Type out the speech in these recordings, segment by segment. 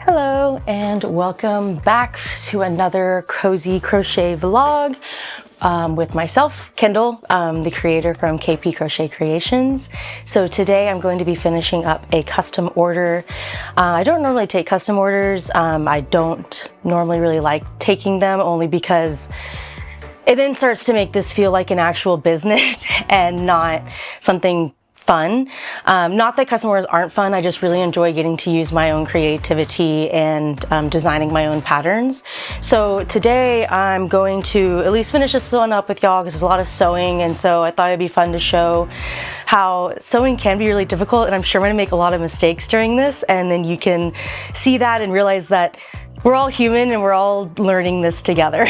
Hello and welcome back to another cozy crochet vlog with myself, Kendall, the creator from KP Crochet Creations. So today I'm going to be finishing up a custom order. I don't normally take custom orders. I don't normally really like taking them only because it then starts to make this feel like an actual business and not something fun. Not that custom orders aren't fun, I just really enjoy getting to use my own creativity and designing my own patterns. So today I'm going to at least finish this one up with y'all because there's a lot of sewing, and so I thought it'd be fun to show how sewing can be really difficult, and I'm sure I'm gonna make a lot of mistakes during this, and then you can see that and realize that we're all human and we're all learning this together.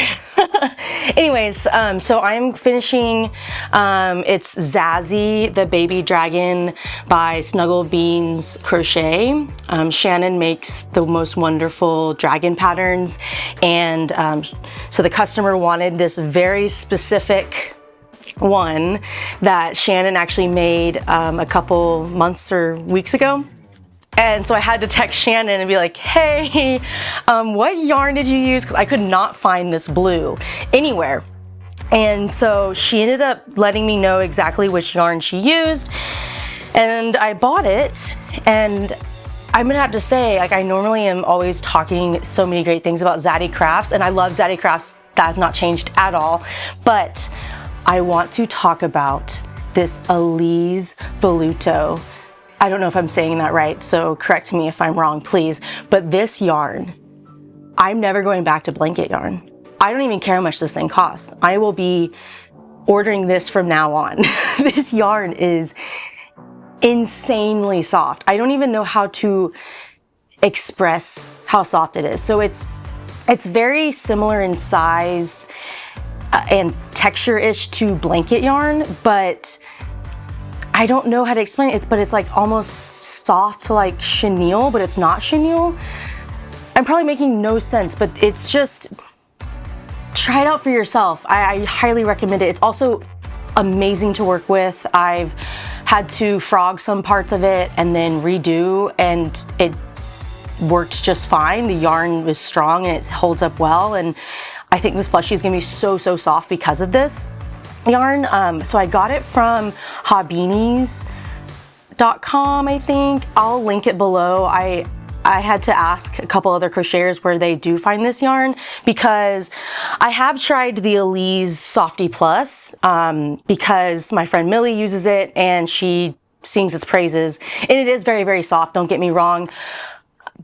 Anyways, so I'm finishing, it's Zazzy, the baby dragon by Snuggle Beans Crochet. Shannon makes the most wonderful dragon patterns, and so the customer wanted this very specific one that Shannon actually made a couple months or weeks ago. And so I had to text Shannon and be like, hey, what yarn did you use? Because I could not find this blue anywhere. And so she ended up letting me know exactly which yarn she used. And I bought it. And I'm gonna have to say, like, I normally am always talking so many great things about Zaddy Crafts, and I love Zaddy Crafts. That has not changed at all. But I want to talk about this Elise Voluto. I don't know if I'm saying that right, so correct me if I'm wrong, please. But this yarn, I'm never going back to blanket yarn. I don't even care how much this thing costs. I will be ordering this from now on. This yarn is insanely soft. I don't even know how to express how soft it is. So it's very similar in size and texture-ish to blanket yarn, but I don't know how to explain it, but it's like almost soft to like chenille, but it's not chenille. I'm probably making no sense, but it's just, try it out for yourself. I highly recommend it. It's also amazing to work with. I've had to frog some parts of it and then redo, and it worked just fine. The yarn was strong and it holds up well, and I think this plushie is gonna be so soft because of this yarn. So I got it from hobbinis.com, I think. I'll link it below. I had to ask a couple other crocheters where they do find this yarn, because I have tried the Elise Softy Plus because my friend Millie uses it and she sings its praises, and it is very soft, don't get me wrong,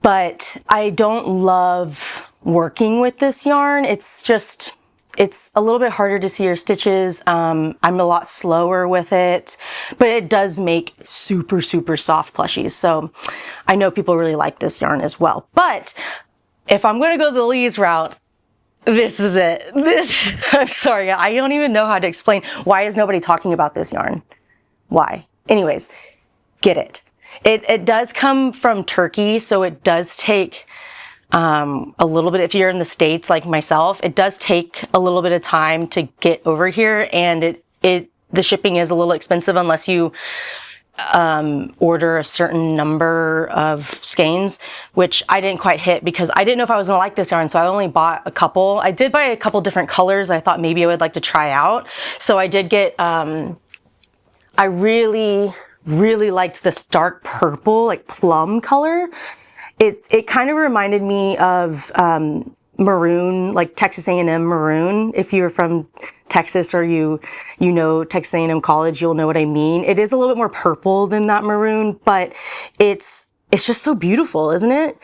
but I don't love working with this yarn. It's a little bit harder to see your stitches. I'm a lot slower with it, but it does make super soft plushies. So I know people really like this yarn as well. But if I'm going to go the Elise route, this is it. I'm sorry, I don't even know how to explain. Why is nobody talking about this yarn? Why? Anyways, get it. It does come from Turkey, so it does take a little bit, if you're in the States like myself, it does take a little bit of time to get over here, and the shipping is a little expensive unless you order a certain number of skeins, which I didn't quite hit because I didn't know if I was gonna like this yarn, so I only bought a couple. I did buy a couple different colors I thought maybe I would like to try out. So I did get, I really liked this dark purple, like plum color. It kind of reminded me of maroon, like Texas A&M maroon. If you're from Texas or you know Texas A&M College, you'll know what I mean. It is a little bit more purple than that maroon, but it's just so beautiful, isn't it?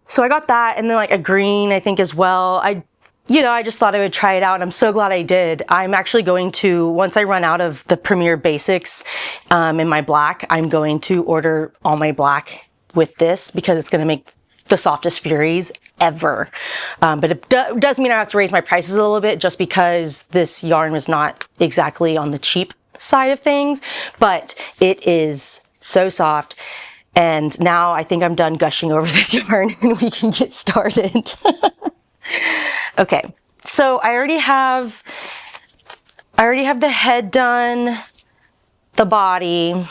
So I got that, and then like a green, I think, as well. I just thought I would try it out, and I'm so glad I did. I'm actually going to, once I run out of the Premier Basics in my black, I'm going to order all my black with this because it's going to make the softest Furies ever. But it does mean I have to raise my prices a little bit just because this yarn was not exactly on the cheap side of things, but it is so soft. And now I think I'm done gushing over this yarn and we can get started. Okay, so I already have the head done, the body,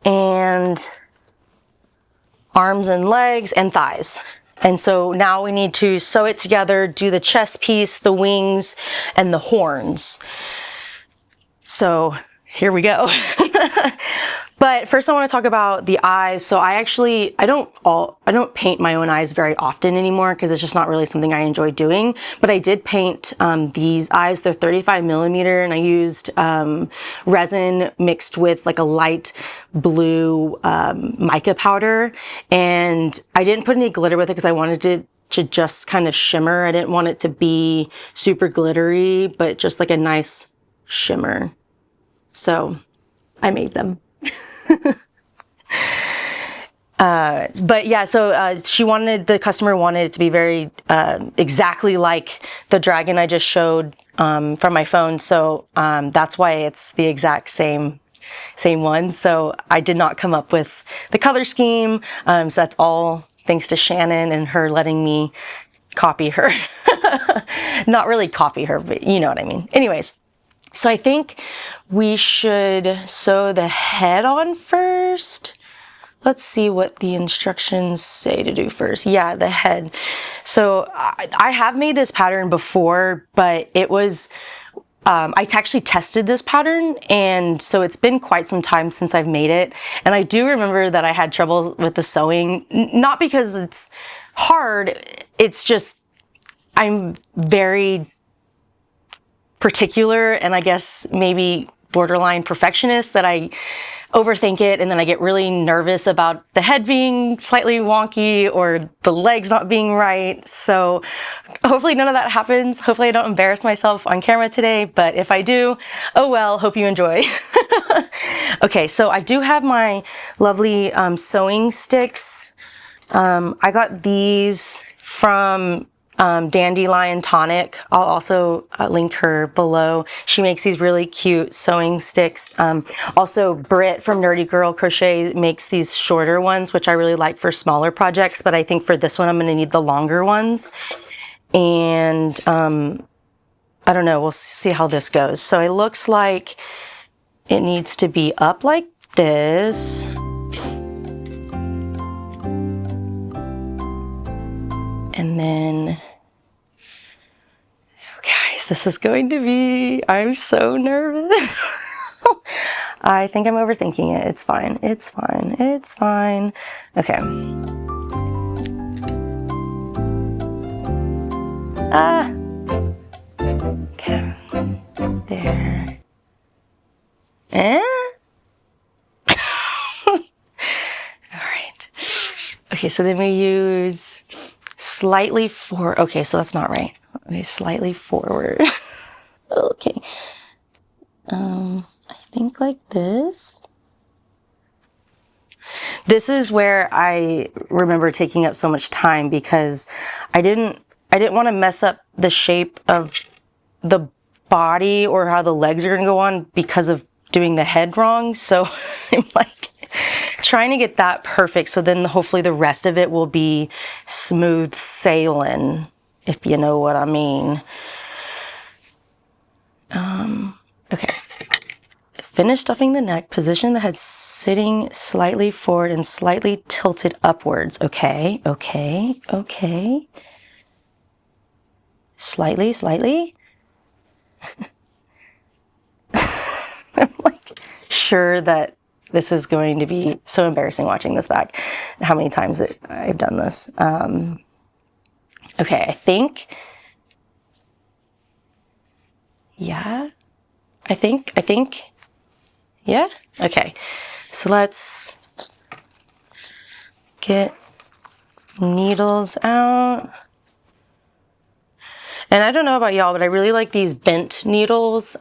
and arms and legs and thighs. And so now we need to sew it together, do the chest piece, the wings, and the horns. So here we go. But first I want to talk about the eyes. So I don't paint my own eyes very often anymore because it's just not really something I enjoy doing. But I did paint these eyes. They're 35 millimeter, and I used resin mixed with like a light blue mica powder. And I didn't put any glitter with it because I wanted it to just kind of shimmer. I didn't want it to be super glittery, but just like a nice shimmer. So I made them. But yeah, so the customer wanted it to be very exactly like the dragon I just showed from my phone. So that's why it's the exact same one. So I did not come up with the color scheme. So that's all thanks to Shannon and her letting me copy her. Not really copy her, but you know what I mean. Anyways. So I think we should sew the head on first. Let's see what the instructions say to do first. Yeah, the head. So I have made this pattern before, but it was, I actually tested this pattern, and so it's been quite some time since I've made it. And I do remember that I had trouble with the sewing, not because it's hard, it's just, I'm very particular, and I guess maybe borderline perfectionist, that I overthink it, and then I get really nervous about the head being slightly wonky or the legs not being right. So hopefully none of that happens. Hopefully I don't embarrass myself on camera today, but if I do, oh well, hope you enjoy. Okay, so I do have my lovely sewing sticks. I got these from Dandelion Tonic. I'll also link her below. She makes these really cute sewing sticks. Also, Britt from Nerdy Girl Crochet makes these shorter ones, which I really like for smaller projects, but I think for this one I'm going to need the longer ones. And I don't know, we'll see how this goes. So it looks like it needs to be up like this. And then, guys, this is going to be, I'm so nervous. I think I'm overthinking it. It's fine. It's fine. It's fine. Okay. Okay. There. All right. Okay, so then we use slightly forward. Okay, so that's not right. Okay, slightly forward. Okay. I think like this. This is where I remember taking up so much time because I didn't want to mess up the shape of the body or how the legs are going to go on because of doing the head wrong. So I'm like trying to get that perfect. So then hopefully the rest of it will be smooth sailing, if you know what I mean. Okay. Finish stuffing the neck. Position the head sitting slightly forward and slightly tilted upwards. Okay, okay, okay. Slightly, slightly. I'm like sure that this is going to be so embarrassing watching this back. How many times I've done this. Okay, I think. Yeah. I think. Yeah? Okay. So let's get needles out. And I don't know about y'all, but I really like these bent needles.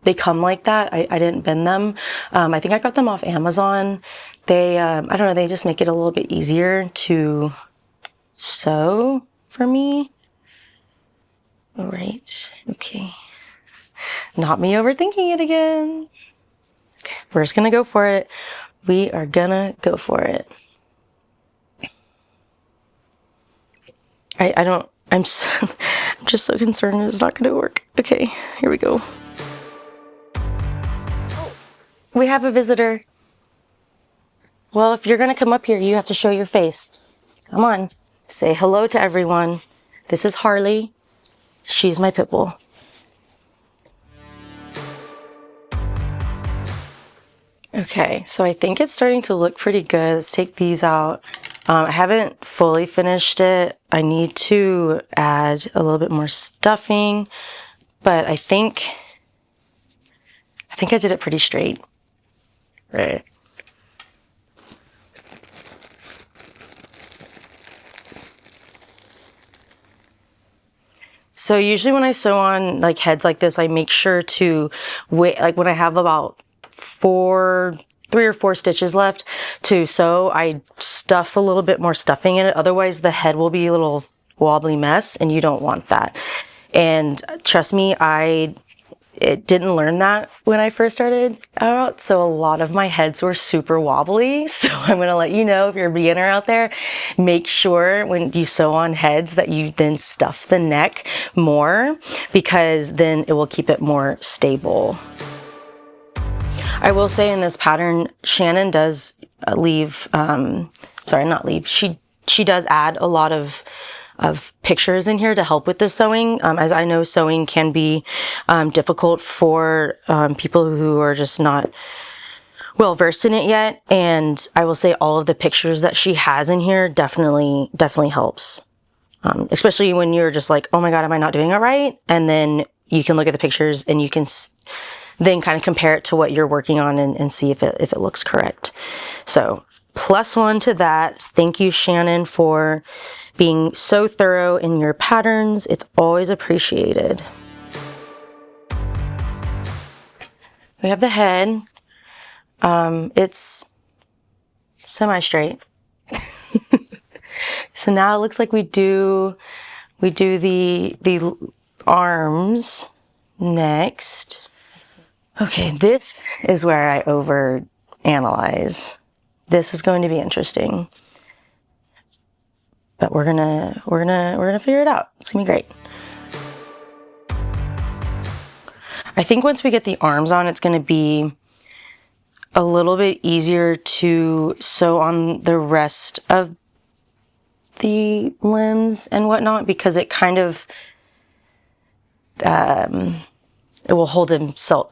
They come like that. I didn't bend them. I think I got them off Amazon. They, I don't know, they just make it a little bit easier to sew for me. All right. Okay. Not me overthinking it again. Okay, we're just gonna go for it. We are gonna go for it. I'm just so concerned it's not gonna work. Okay, here we go. We have a visitor. Well, if you're gonna come up here, you have to show your face. Come on. Say hello to everyone. This is Harley. She's my pit bull. Okay, so I think it's starting to look pretty good. Let's take these out. I haven't fully finished it. I need to add a little bit more stuffing, but I think I did it pretty straight. Right. So usually when I sew on like heads like this, I make sure to wait, like when I have about 3 or 4 stitches left to sew, I stuff a little bit more stuffing in it. Otherwise the head will be a little wobbly mess and you don't want that. And trust me, I didn't learn that when I first started out. So a lot of my heads were super wobbly. So I'm going to let you know, if you're a beginner out there, make sure when you sew on heads that you then stuff the neck more, because then it will keep it more stable. I will say in this pattern, Shannon does leave, sorry, not leave. She does add a lot of pictures in here to help with the sewing. As I know, sewing can be difficult for people who are just not well versed in it yet. And I will say all of the pictures that she has in here definitely helps. Especially when you're just like, oh my God, am I not doing it right? And then you can look at the pictures and you can then kind of compare it to what you're working on and see if it looks correct. So +1 to that. Thank you, Shannon, for being so thorough in your patterns. It's always appreciated. We have the head. It's semi-straight. So now it looks like we do the arms next. Okay, this is where I overanalyze. This is going to be interesting. But we're gonna figure it out. It's gonna be great. I think once we get the arms on, it's gonna be a little bit easier to sew on the rest of the limbs and whatnot, because it kind of it will hold himself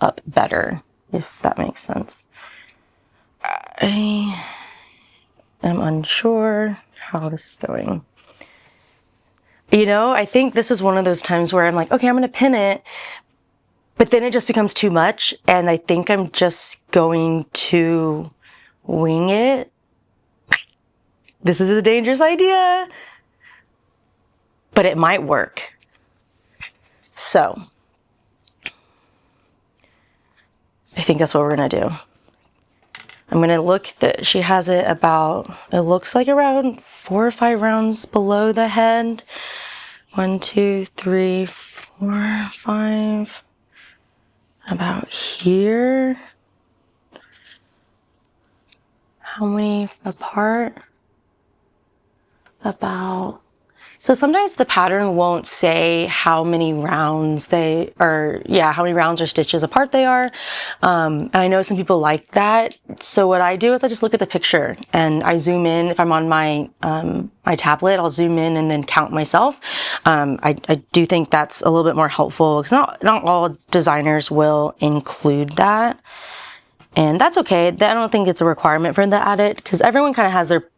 up better, if that makes sense. I am unsure how this is going. You know, I think this is one of those times where I'm like, okay, I'm going to pin it, but then it just becomes too much, and I think I'm just going to wing it. This is a dangerous idea, but it might work. So I think that's what we're going to do. I'm going to look that she has it about, it looks like around 4 or 5 rounds below the head. 1, 2, 3, 4, 5. About here. How many apart? About, so sometimes the pattern won't say how many rounds how many rounds or stitches apart they are. And I know some people like that. So what I do is I just look at the picture and I zoom in. If I'm on my, my tablet, I'll zoom in and then count myself. I do think that's a little bit more helpful, because not all designers will include that. And that's okay. I don't think it's a requirement for them to add it, because everyone kind of has their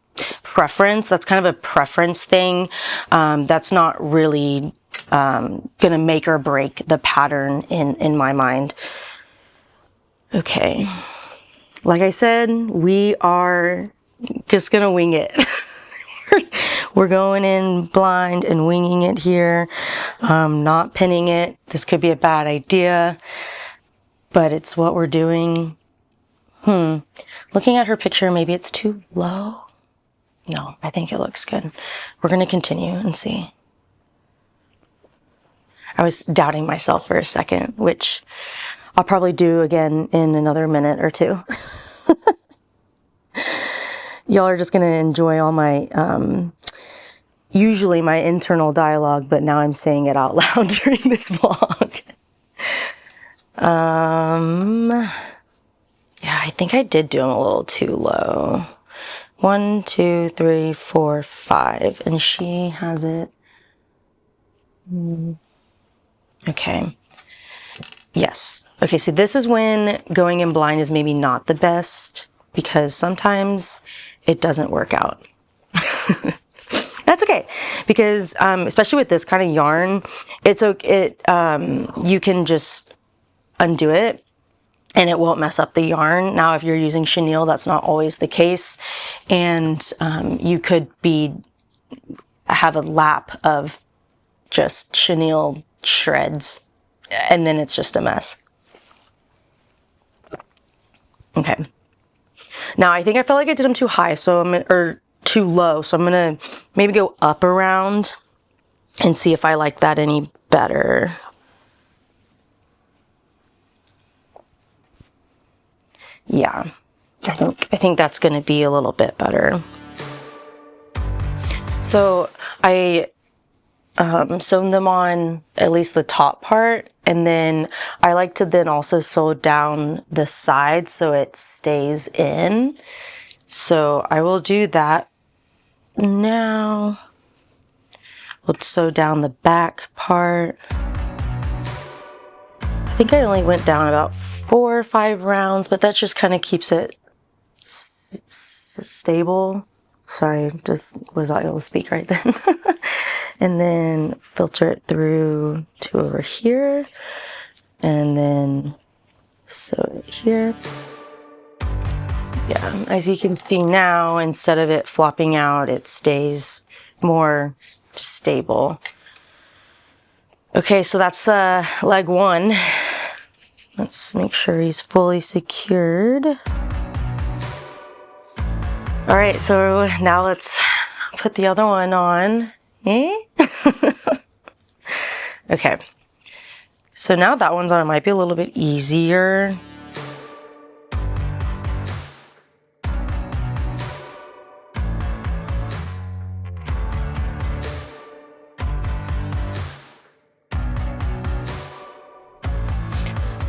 preference. That's kind of a preference thing. That's not really gonna make or break the pattern in my mind. Okay, like I said, we are just gonna wing it. We're going in blind and winging it here, not pinning it. This could be a bad idea, but it's what we're doing. Looking at her picture, maybe it's too low. No, I think it looks good. We're going to continue and see. I was doubting myself for a second, which I'll probably do again in another minute or two. Y'all are just going to enjoy all my, usually my internal dialogue, but now I'm saying it out loud during this vlog. Yeah, I think I did do them a little too low. 1, 2, 3, 4, 5, and she has it. Okay. Yes. Okay, so this is when going in blind is maybe not the best because sometimes it doesn't work out. That's okay, because especially with this kind of yarn, it's okay. You can just undo it and it won't mess up the yarn. Now, if you're using chenille, that's not always the case, and you could have a lap of just chenille shreds, and then it's just a mess. Okay. Now I think I felt like I did them too high, or too low, so I'm gonna maybe go up around and see if I like that any better. Yeah, I think that's gonna be a little bit better. So I sewn them on at least the top part, and then I like to then also sew down the sides so it stays in. So I will do that now. We'll sew down the back part. I think I only went down about 4 or 5 rounds, but that just kind of keeps it stable. Sorry, just was not able to speak right then. And then filter it through to over here, and then sew it here. Yeah, as you can see now, instead of it flopping out, it stays more stable. Okay, so that's leg 1. Let's make sure he's fully secured. All right, so now let's put the other one on. Okay, so now that one's on, it might be a little bit easier.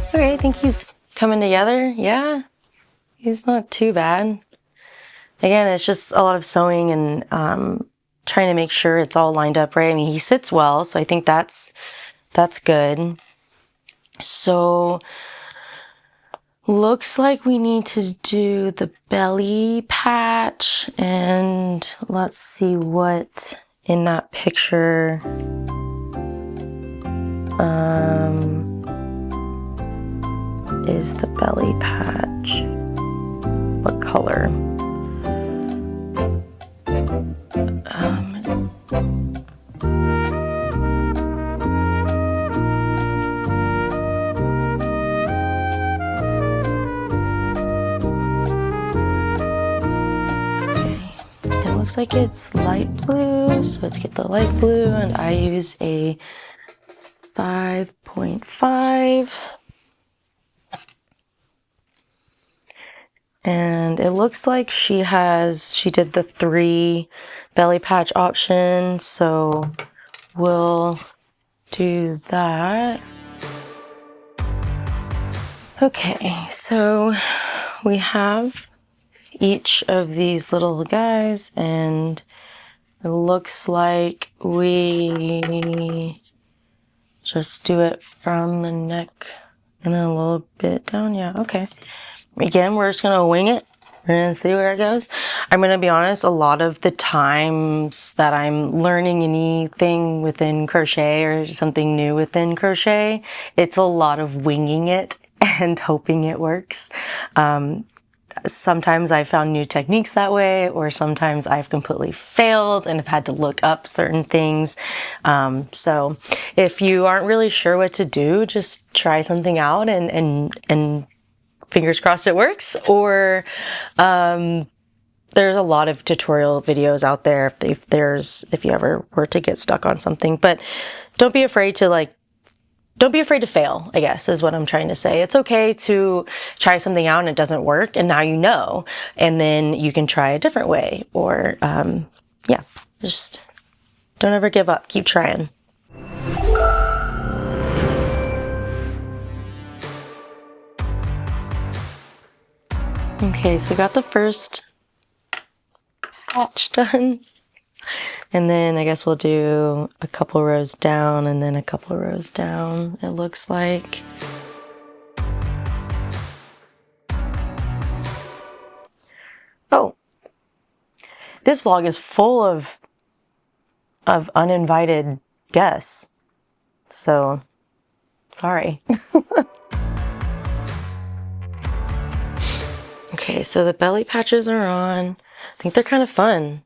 Okay, I think he's coming together. Yeah, he's not too bad. Again, it's just a lot of sewing and trying to make sure it's all lined up right. I mean, he sits well, so I think that's good. So looks like we need to do the belly patch, and let's see what in that picture is the belly patch. What color? Looks like it's light blue, so let's get the light blue, and I use a 5.5, and it looks like she did the 3 belly patch option, so we'll do that. Okay, so we have each of these little guys, and it looks like we just do it from the neck and then a little bit down. Yeah, okay. Again, we're just gonna wing it. We're gonna see where it goes. I'm gonna be honest, a lot of the times that I'm learning anything within crochet or something new within crochet, it's a lot of winging it and hoping it works. Sometimes I've found new techniques that way, or sometimes I've completely failed and have had to look up certain things. So if you aren't really sure what to do, just try something out and fingers crossed it works. Or there's a lot of tutorial videos out there if you ever were to get stuck on something. But don't be afraid to fail, I guess, is what I'm trying to say. It's okay to try something out and it doesn't work, and now you know, and then you can try a different way. Or, yeah, just don't ever give up. Keep trying. Okay, so we got the first patch done. And then I guess we'll do a couple rows down and then a couple rows down, it looks like. Oh, this vlog is full of uninvited guests. So, sorry. Okay, so the belly patches are on. I think they're kind of fun.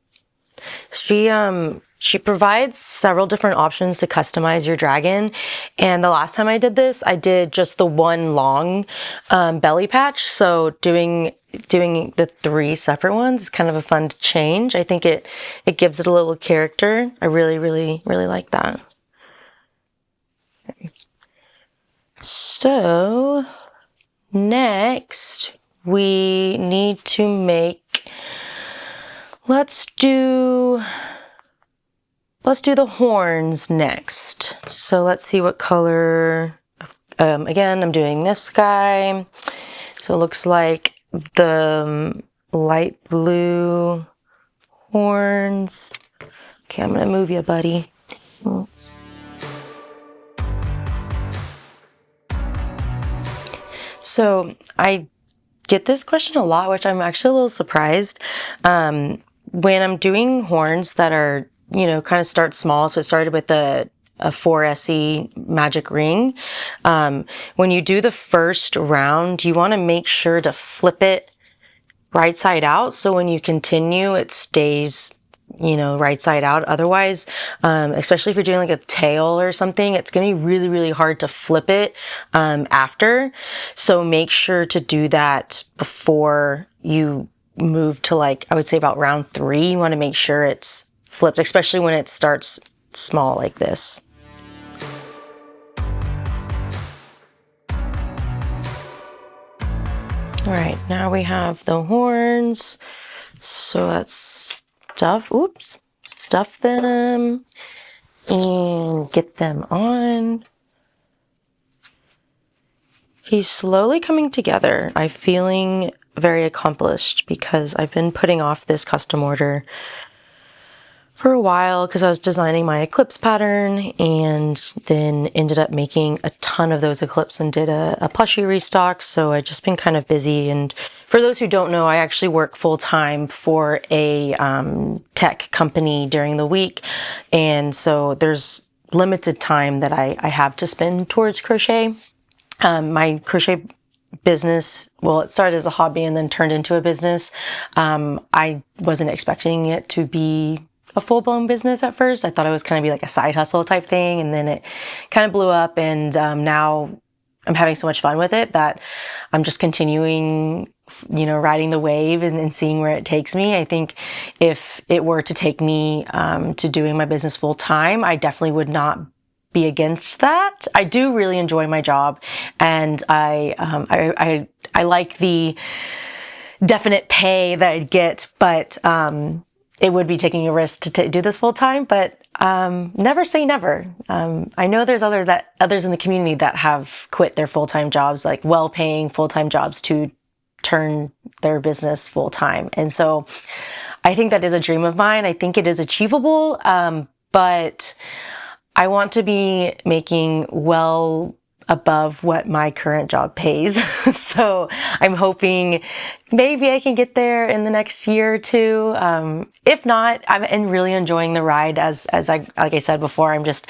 She provides several different options to customize your dragon, and the last time I did this, I did just the one long belly patch. So doing the 3 separate ones is kind of a fun change. I think it gives it a little character. I really like that. Okay. So next we need to make. Let's do the horns next. So let's see what color. Again, I'm doing this guy. So it looks like the light blue horns. Okay, I'm gonna move you, buddy. Oops. So I get this question a lot, which I'm actually a little surprised. When I'm doing horns that are, you know, kind of start small, so it started with a 4SE magic ring. When you do the first round, you want to make sure to flip it right side out, so when you continue, it stays, you know, right side out. Otherwise, especially if you're doing like a tail or something, it's going to be really hard to flip it after. So make sure to do that before you move to, like, I would say about round 3. You want to make sure it's flipped, especially when it starts small like this. All right, now we have the horns. So let's stuff them and get them on. He's slowly coming together. I'm feeling very accomplished because I've been putting off this custom order for a while because I was designing my eclipse pattern and then ended up making a ton of those eclipse and did a plushie restock. So I've just been kind of busy. And for those who don't know, I actually work full time for a tech company during the week. And so there's limited time that I have to spend towards crochet. My crochet business, well, it started as a hobby and then turned into a business. I wasn't expecting it to be a full-blown business at first. I thought it was kind of be like a side hustle type thing, and then it kind of blew up, and now I'm having so much fun with it that I'm just continuing, you know, riding the wave and seeing where it takes me. I think if it were to take me to doing my business full time, I definitely would not be against that. I do really enjoy my job, and I like the definite pay that I'd get, but it would be taking a risk to do this full time. But never say never. I know there's others in the community that have quit their full-time jobs, like well-paying full-time jobs, to turn their business full-time, and so I think that is a dream of mine. I think it is achievable, but I want to be making well above what my current job pays. So I'm hoping maybe I can get there in the next year or two. If not, I'm really enjoying the ride. As like I said before, I'm just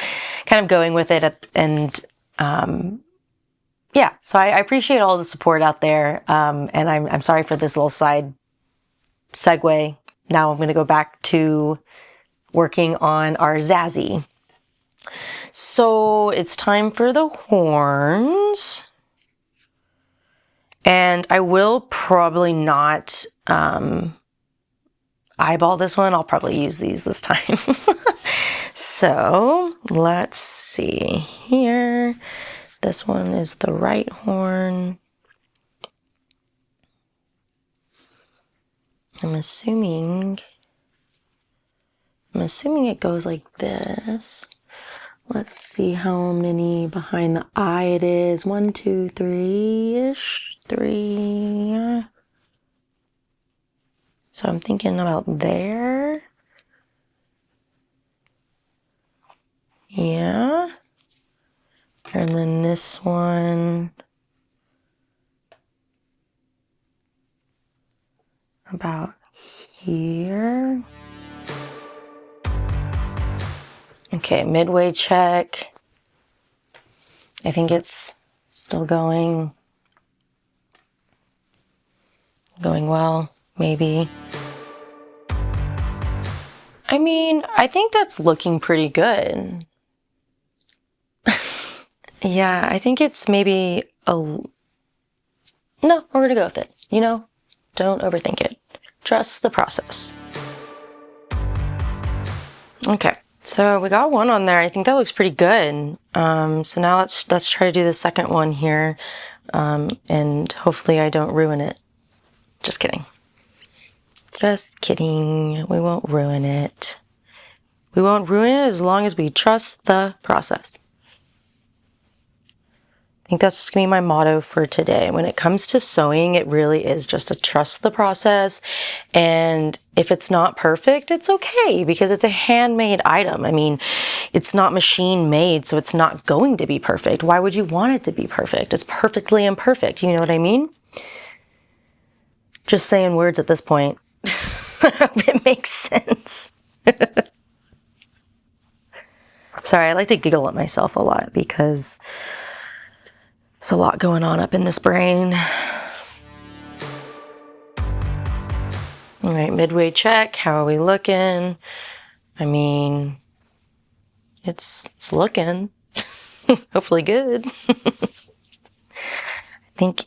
kind of going with it. Yeah, so I appreciate all the support out there. And I'm sorry for this little side segue. Now I'm going to go back to working on our Zazzy. So it's time for the horns, and I will probably not eyeball this one. I'll probably use these this time. So let's see here. This one is the right horn. I'm assuming it goes like this. Let's see how many behind the eye it is. 1, 2, 3-ish. 3. So I'm thinking about there. Yeah. And then this one about here. Okay, midway check. I think it's still going well, maybe. I mean, I think that's looking pretty good. Yeah, I think it's maybe no, we're gonna go with it. You know, don't overthink it. Trust the process. Okay, so we got one on there. I think that looks pretty good. So now let's try to do the second one here, and hopefully I don't ruin it. Just kidding. Just kidding. We won't ruin it. We won't ruin it as long as we trust the process. I think that's just gonna be my motto for today. When it comes to sewing, it really is just to trust the process. And if it's not perfect, it's okay because it's a handmade item. I mean, it's not machine made, so it's not going to be perfect. Why would you want it to be perfect? It's perfectly imperfect. You know what I mean? Just saying words at this point. I hope it makes sense. Sorry, I like to giggle at myself a lot because there's a lot going on up in this brain. All right, midway check. How are we looking? I mean, it's looking hopefully good. I think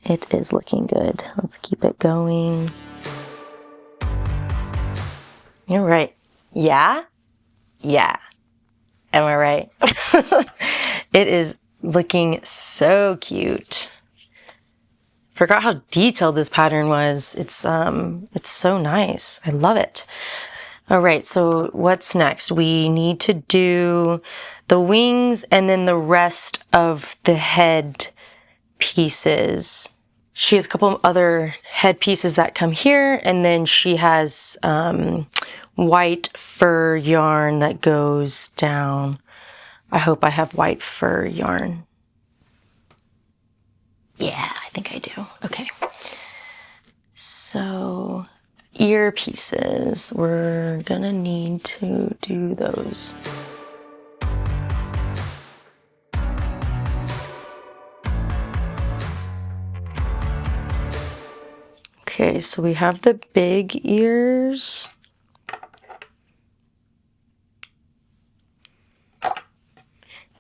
it is looking good. Let's keep it going. You're right. Yeah? Yeah. Am I right? It is looking so cute. Forgot how detailed this pattern was. It's so nice. I love it. All right, so what's next? We need to do the wings and then the rest of the head pieces. She has a couple of other head pieces that come here, and then she has white fur yarn that goes down. I hope I have white fur yarn. Yeah, I think I do. Okay. So, ear pieces. We're gonna need to do those. Okay, so we have the big ears.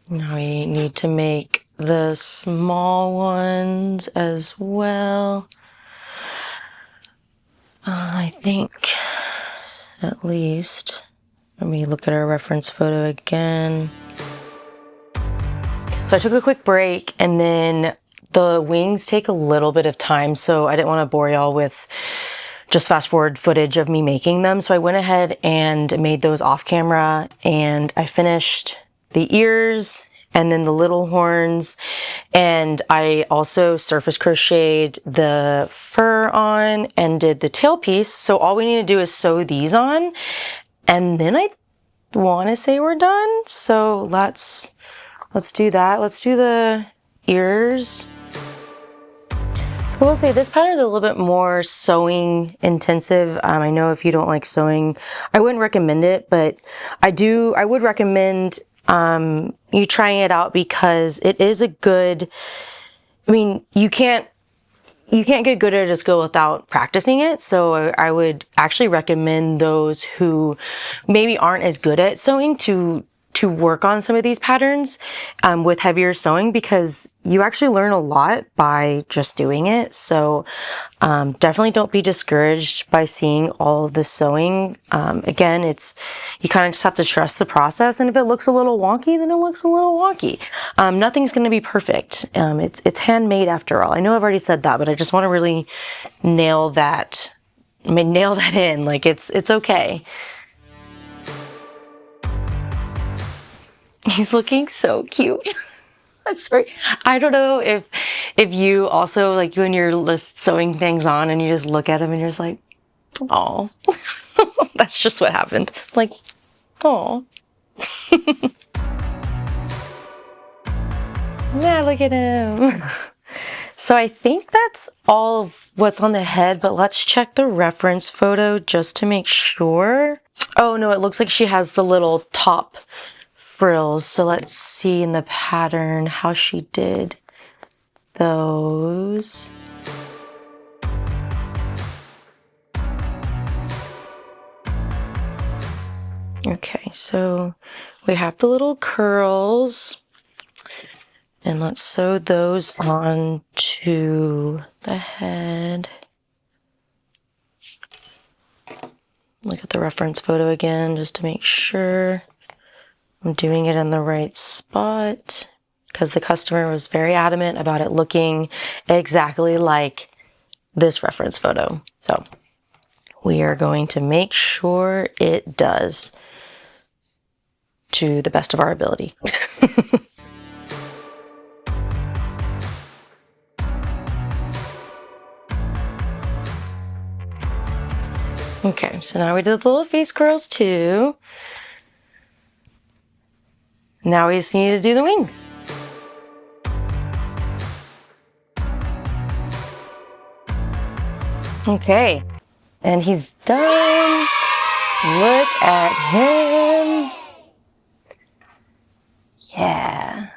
Now we need to make the small ones as well. I think, at least. Let me look at our reference photo again. So I took a quick break, and then the wings take a little bit of time, so I didn't want to bore y'all with just fast forward footage of me making them. So I went ahead and made those off camera, and I finished the ears and then the little horns, and I also surface crocheted the fur on and did the tail piece. So all we need to do is sew these on, and then I want to say we're done. So let's do that. Let's do the ears. So I will say this pattern is a little bit more sewing intensive. I know if you don't like sewing, I wouldn't recommend it, but I would recommend you trying it out because it is a good, I mean, you can't get good at a skill without practicing it. So I would actually recommend those who maybe aren't as good at sewing to work on some of these patterns with heavier sewing, because you actually learn a lot by just doing it. So definitely don't be discouraged by seeing all of the sewing. Again, you kind of just have to trust the process, and if it looks a little wonky, then it looks a little wonky. Nothing's going to be perfect. It's handmade after all. I know I've already said that, but I just want to really nail that in. Like it's okay. He's looking so cute. I'm sorry. I don't know if you also, like, when you're just sewing things on and you just look at him and you're just like, Oh, that's just what happened. Like, oh. Yeah, look at him. So I think that's all of what's on the head, but let's check the reference photo just to make sure. Oh no, it looks like she has the little top frills. So let's see in the pattern how she did those. Okay, so we have the little curls. And let's sew those on to the head. Look at the reference photo again, just to make sure I'm doing it in the right spot, because the customer was very adamant about it looking exactly like this reference photo. So we are going to make sure it does to the best of our ability. Okay, so now we did the little face curls too. Now we just need to do the wings. Okay, and he's done. Look at him. Yeah,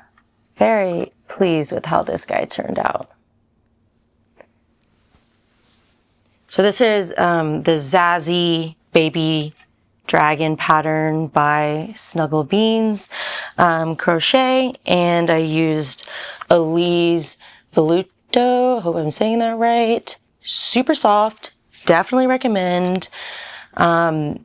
very pleased with how this guy turned out. So this is the Zazzy Baby Dragon pattern by Snuggle Beans Crochet, and I used Elise Velluto. I hope I'm saying that right. Super soft, definitely recommend. I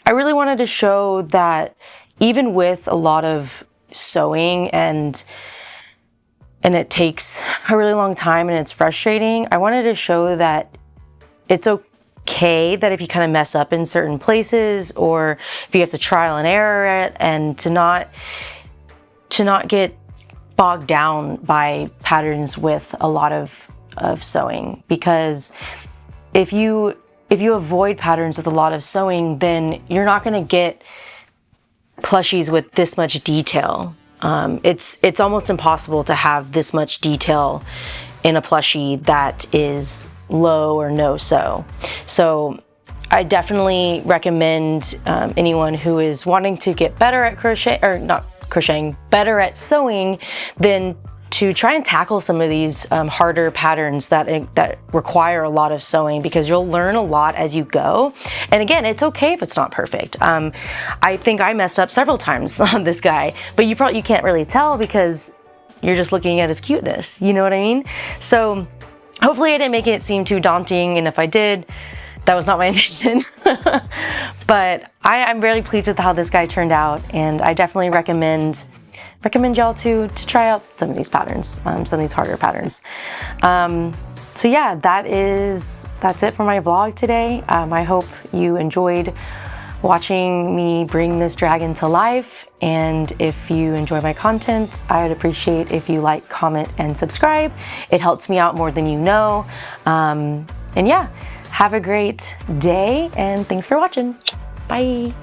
really wanted to show that even with a lot of sewing and it takes a really long time and it's frustrating, I wanted to show that it's okay that if you kind of mess up in certain places, or if you have to trial and error it, and to not get bogged down by patterns with a lot of sewing. Because if you avoid patterns with a lot of sewing, then you're not going to get plushies with this much detail. It's almost impossible to have this much detail in a plushie that is low or no sew. So I definitely recommend anyone who is wanting to get better at crochet, or not crocheting, better at sewing, then to try and tackle some of these harder patterns that require a lot of sewing, because you'll learn a lot as you go. And again, it's okay if it's not perfect. I think I messed up several times on this guy, but you can't really tell because you're just looking at his cuteness. You know what I mean? So hopefully I didn't make it seem too daunting, and if I did, that was not my intention. But I'm really pleased with how this guy turned out, and I definitely recommend y'all to try out some of these patterns, some of these harder patterns. So yeah, that's it for my vlog today. I hope you enjoyed watching me bring this dragon to life, and if you enjoy my content, I would appreciate if you like, comment, and subscribe. It helps me out more than you know. And yeah, have a great day, and thanks for watching. Bye.